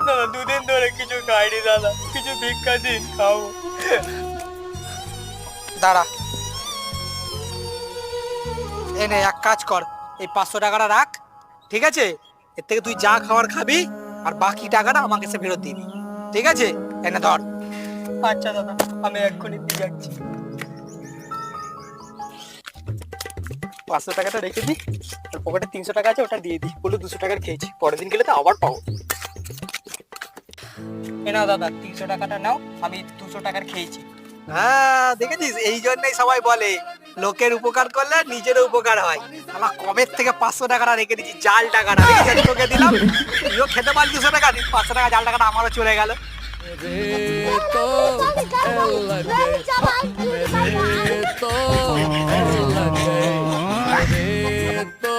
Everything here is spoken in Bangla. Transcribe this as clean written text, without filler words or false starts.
দাদা দুদিন ধরে কিছু খাইনি দাদা, কিছু ভিক্ষা দিন খাবো। দাঁড়া, এনে এক কাজ কর, এই 500 টাকাটা রাখ, ঠিক আছে? এর থেকে তুই যা খাবার খাবি আর বাকি টাকাটা আমাকে এসে ফেরত দিবি, ঠিক আছে? এনে ধর। আচ্ছা দাদা, আমি এক্ষুনি দিয়ে যাচ্ছি। 500 টাকাটা রেখে দিই, আর পকেটে 300 টাকা আছে, ওটা দিয়ে দিই। বলে 200 টাকার খেয়েছি, পরের দিন গেলে তো আবার পাবো। এ নাও দাদা, 300 টাকাটা নাও, আমি 200 টাকার খেয়েছি। হ্যাঁ, দেখেছিস, এই জন্যই সবাই বলে লোকের উপকার করলে নিজেরও উপকার হয়। আমার কবের থেকে 500 টাকাটা রেখে দিচ্ছি, জাল টাকাটা দেখেছিস, তোকে দিলাম, তুইও খেতে পারলি 200 টাকা, 500 টাকা জাল টাকাটা আমারও চলে গেল। मेरे तो